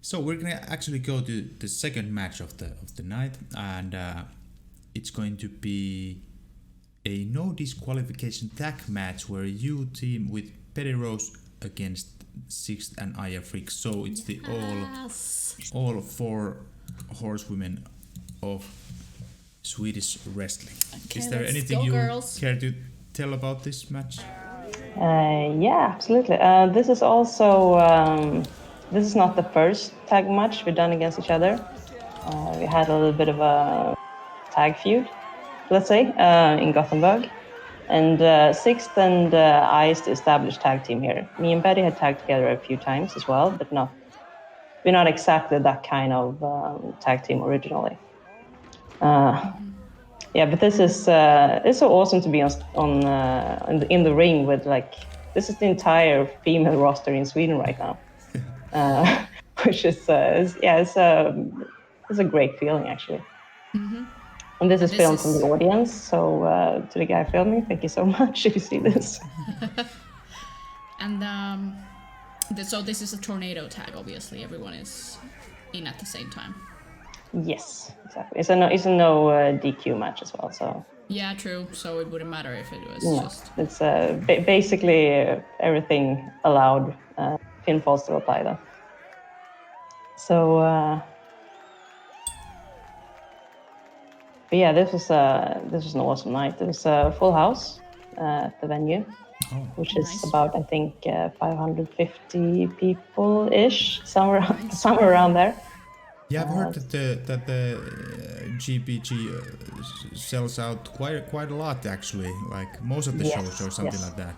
So we're gonna actually go to the second match of the night, and it's going to be a no disqualification tag match where you team with Petty Rose against Sixt and Aya Frick. So it's the all four horsewomen of Swedish wrestling. Okay, Is there let's anything go, you girls. care to tell about this match? Yeah, absolutely. This is also this is not the first tag match we've done against each other. We had a little bit of a tag feud, let's say, in Gothenburg. And Sixt and I is the established tag team here. Me and Betty had tagged together a few times as well, but we're not exactly that kind of tag team originally. Yeah, but this is it's so awesome to be in the ring with this is the entire female roster in Sweden right now, which is it's a great feeling actually. Mm-hmm. And this is filmed from the audience, so to the guy filming, thank you so much if you see this. And so this is a tornado tag, obviously. Everyone is in at the same time. Yes, exactly. It's a no DQ match as well, so. Yeah, true. So it wouldn't matter if it was just. It's basically everything allowed. Pinfalls still apply though. So. But yeah, this was an awesome night. It was a full house at the venue, which is about I think 550 people ish, somewhere around there. Yeah, I've heard that the GPG sells out quite a lot actually, like most of the shows or something like that.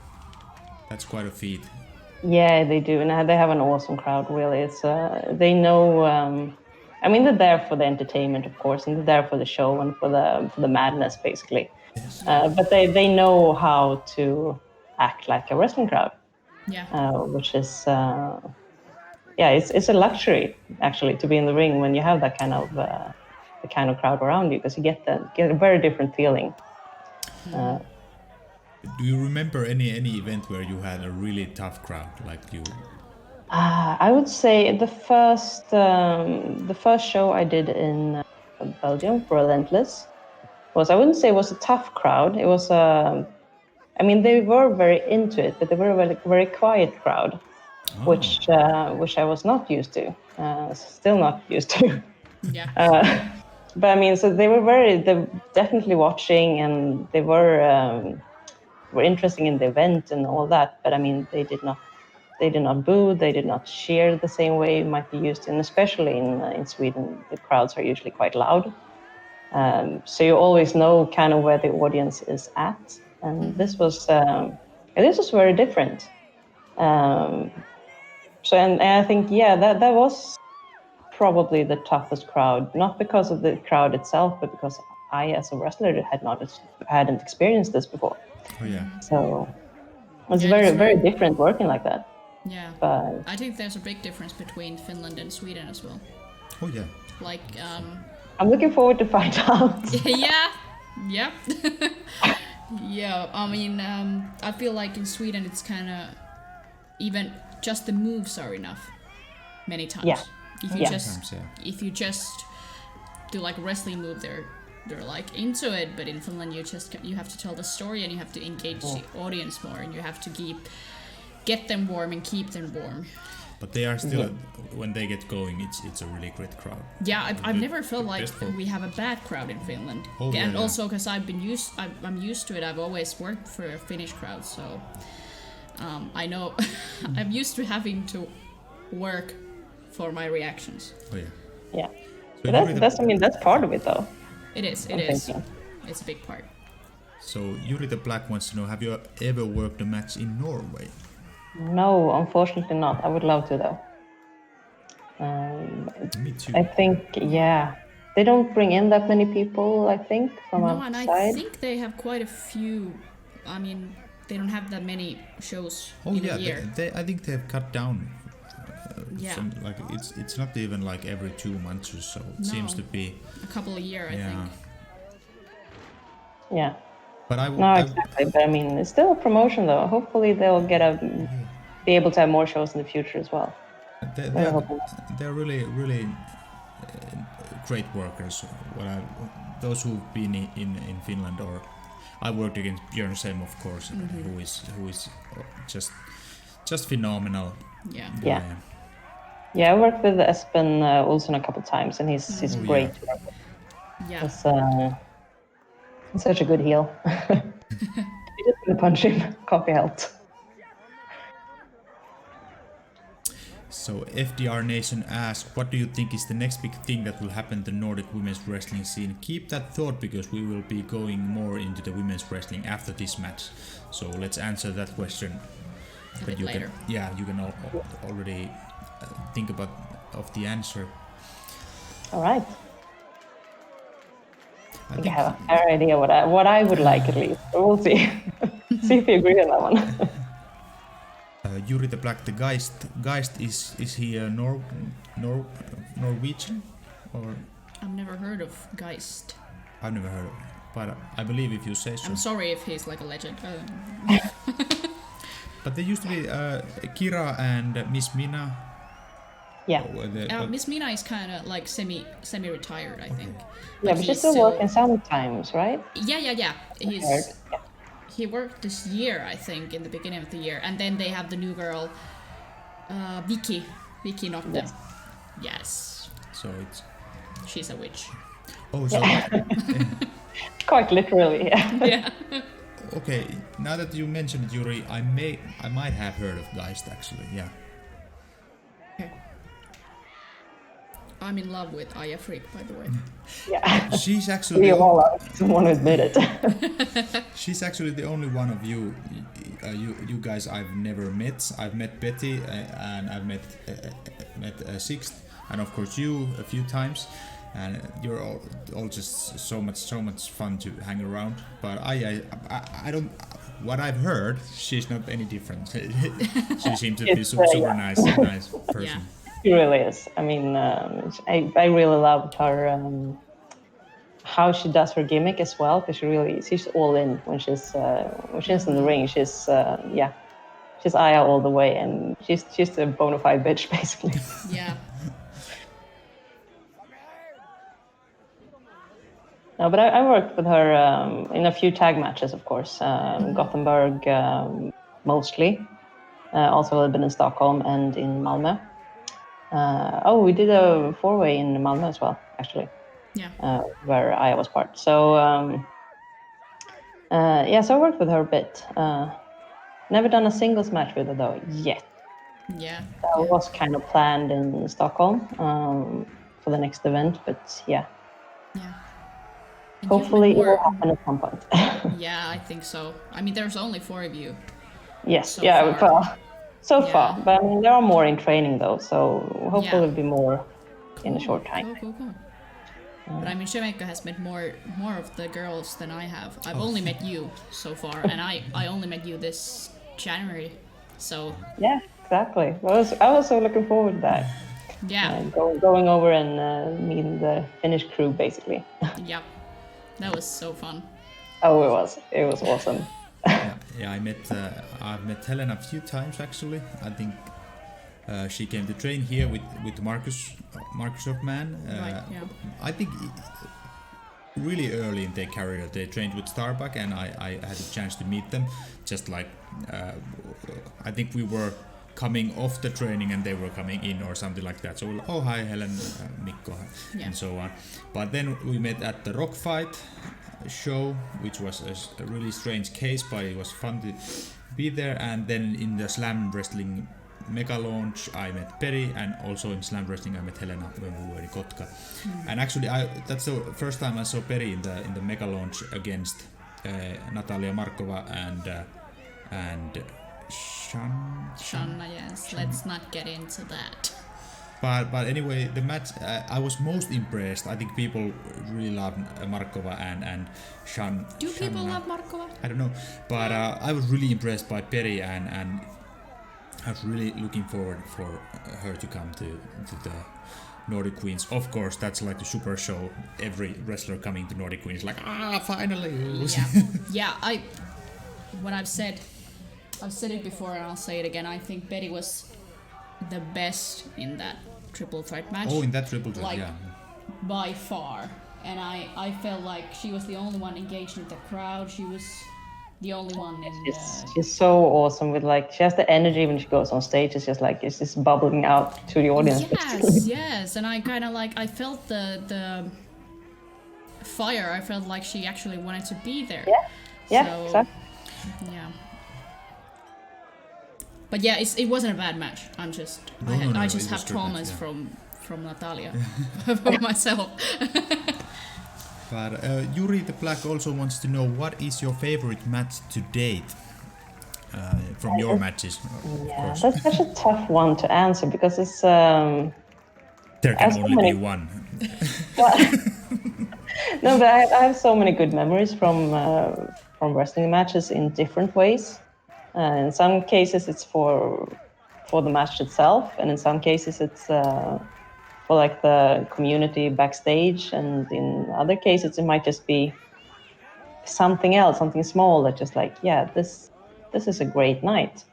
That's quite a feat. Yeah, they do, and they have an awesome crowd. Really, it's they know. I mean, they're there for the entertainment, of course, and they're there for the show and for the madness, basically. Yes. But they know how to act like a wrestling crowd. Yeah. Which is it's a luxury actually to be in the ring when you have that kind of crowd around you, because you get a very different feeling. Do you remember any event where you had a really tough crowd, like you? I would say the first show I did in Belgium, Relentless, I wouldn't say it was a tough crowd. It was I mean, they were very into it, but they were a very, very quiet crowd, which I was not used to, still not used to. Yeah. But I mean, so they were definitely watching, and they were interested in the event and all that. But I mean, they did not boo, they did not cheer the same way you might be used to, and especially in Sweden, the crowds are usually quite loud. So you always know kind of where the audience is at, and this was very different. So and I think that was probably the toughest crowd, not because of the crowd itself, but because I, as a wrestler, hadn't experienced this before. Oh yeah. So it's very different working like that. Yeah, but I think there's a big difference between Finland and Sweden as well. Oh yeah. Like, I'm looking forward to find out. Yeah. Yeah, I mean, I feel like in Sweden it's kind of even just the moves are enough many times. Yeah. If you just do like a wrestling move, they're like into it, but in Finland you have to tell the story, and you have to engage the audience more, and you have to get them warm and keep them warm. But they are still, when they get going, it's a really great crowd. Yeah, I've never felt like we have a bad crowd in Finland. And also because I'm used to it. I've always worked for a Finnish crowd, so I know I'm used to having to work for my reactions. Oh yeah. Yeah. So that's part of it though. It is. It's a big part. So Yuri the Black wants to know, have you ever worked a match in Norway? No, unfortunately not. I would love to though. Me too. I think they don't bring in that many people, I think, from outside. No, and I think they have quite a few. I mean, they don't have that many shows in a year. I think they've cut down. Yeah. It's not even like every 2 months or so. It seems to be a couple of years, I think. Yeah. But exactly. But I mean, it's still a promotion though. Hopefully they'll be able to have more shows in the future as well. They're really great workers. Those who've been in Finland, or I worked against Björn Sem, of course, who is just phenomenal. Yeah. I worked with Espen Olsen a couple times, and he's great. Yeah. He's such a good heel. You just gonna punch him, can't be helped. So FDR Nation asks, what do you think is the next big thing that will happen to the Nordic women's wrestling scene? Keep that thought, because we will be going more into the women's wrestling after this match. So let's answer that question. A bit later. You can already think of the answer. All right. I think I have a fair idea what I would like, at least. But we'll see. See if you agree on that one. Yuri the Black, the Geist is he a Norwegian, or? I've never heard of Geist. I've never heard of him, but I believe if you say so. I'm sorry if he's like a legend. But there used to be Kira and Miss Mina. Yeah. Miss Mina is kind of like semi-retired, I think. Yeah, but she's still working sometimes, right? Yeah. He worked this year, I think, in the beginning of the year, and then they have the new girl, Vicky Nocte. Yes. So she's a witch. Oh, so quite literally, yeah. Yeah. Okay, now that you mentioned Yuri, I might have heard of Geist actually. Yeah. Okay. I'm in love with Aya Frick, by the way. Yeah. She's actually. We all are. Someone who admit it. She's actually the only one of you guys I've never met. I've met Betty and I've met Sixt, and of course you a few times. And you're all just so much fun to hang around. But I don't. What I've heard, she's not any different. She seems to be super nice person. Yeah. She really is. I mean, I really loved her. How she does her gimmick as well, because she's all in when she's in the ring. She's Aya all the way, and she's a bona fide bitch basically. Yeah. No, but I worked with her in a few tag matches, of course. Gothenburg mostly. Also a little bit in Stockholm and in Malmö. We did a 4-way in Malmö as well, actually. Yeah. Where Aya was part. So, so I worked with her a bit. Never done a singles match with her, though, yet. Yeah. That was kind of planned in Stockholm for the next event, but yeah. Yeah. And hopefully it will happen at some point. Yeah, I think so. I mean, there's only 4 of you. Yes, so far. But I mean, there are more in training though, so hopefully there'll be more in a short time. Cool. But I mean, Shemeikka has met more of the girls than I have. I've only met you so far, and I only met you this January, so... Yeah, exactly. I was so looking forward to that. Yeah. Going over and meeting the Finnish crew, basically. Yeah. That was so fun. Oh, it was. It was awesome. Yeah, I've met Helen a few times actually. I think she came to train here with Marcus Hoffman. Right, yeah. I think really early in their career they trained with Starbuck, and I had a chance to meet them. Just like I think we were coming off the training and they were coming in or something like that. So we're like, oh hi Helen, Mikko, and so on. But then we met at the Rock Fight show, which was a really strange case, but it was fun to be there. And then in the Slam Wrestling Mega Launch I met Peri, and also in Slam Wrestling I met Helena when we were in Kotka. And actually that's the first time I saw Peri in the Mega Launch against Natalia Markova and Shanna, yes. Let's not get into that. But anyway, the match I was most impressed. I think people really love Markova and Shanna. Do people love Markova? I don't know, but I was really impressed by Peri, and I was really looking forward for her to come to the Nordic Queens. Of course, that's like the super show. Every wrestler coming to Nordic Queens, like finally. Yeah. I've said it before and I'll say it again. I think Betty was the best in that triple threat match. Oh, in that triple threat, like, yeah. By far. And I felt like she was the only one engaged with the crowd. She was the only one in she's so awesome with like, she has the energy when she goes on stage. It's just like, it's just bubbling out to the audience. Yes. And I kind of like, I felt the fire. I felt like she actually wanted to be there. Yeah, exactly. Yeah. But yeah, it wasn't a bad match. I just have traumas from Natalia for myself. But Yuri the Black also wants to know, what is your favorite match to date from your matches? Yeah, that's such a tough one to answer because it's there can only be one. No, but I have so many good memories from wrestling matches in different ways. In some cases, it's for the match itself, and in some cases, it's for like the community backstage, and in other cases, it might just be something else, something small that just like, yeah, this is a great night.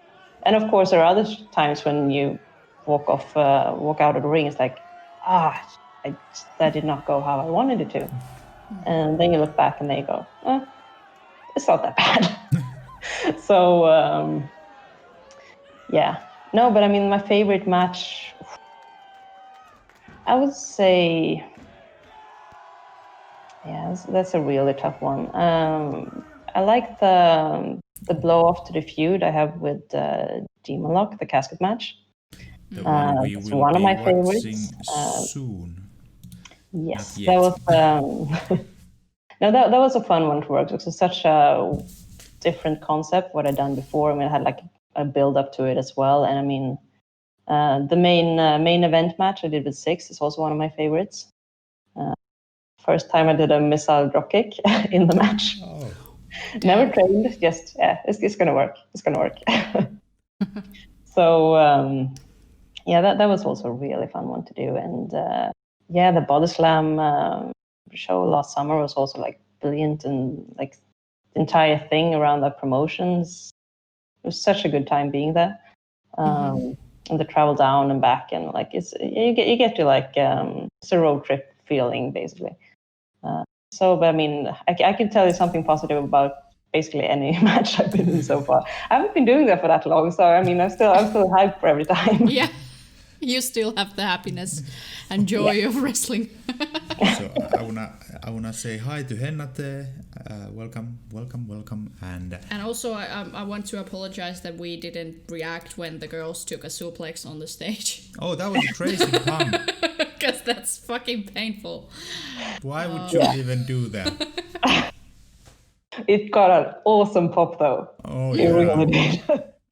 And of course, there are other times when you walk out of the ring, it's like, that did not go how I wanted it to. And then you look back and they go, it's not that bad. So, yeah. No, but I mean, my favorite match, I would say, yeah, that's a really tough one. I like the blow-off to the feud I have with Demon Lock, the casket match. The one we it's will one be of my watching favorites. soon. Yes, that was no, that was a fun one to work. It was such a different concept what I'd done before. I mean, I had like a build up to it as well, and I mean, the main event match I did with Sixt is also one of my favorites. First time I did a missile dropkick in the match. Oh. Never trained, just it's gonna work. It's gonna work. So yeah, that was also a really fun one to do, and the body slam show last summer was also like brilliant, and like the entire thing around the promotions. It was such a good time being there, and the travel down and back, and like you get to like it's a road trip feeling basically. So, but I mean, I can tell you something positive about basically any match I've been in so far. I haven't been doing that for that long, so I mean, I'm still hyped for every time. Yeah, you still have the happiness and joy of wrestling. So I wanna say hi to Hennate. Welcome, and also I want to apologize that we didn't react when the girls took a suplex on the stage. Oh, that was a crazy pump. Because that's fucking painful. Why would you even do that? It got an awesome pop though. Oh, it really did.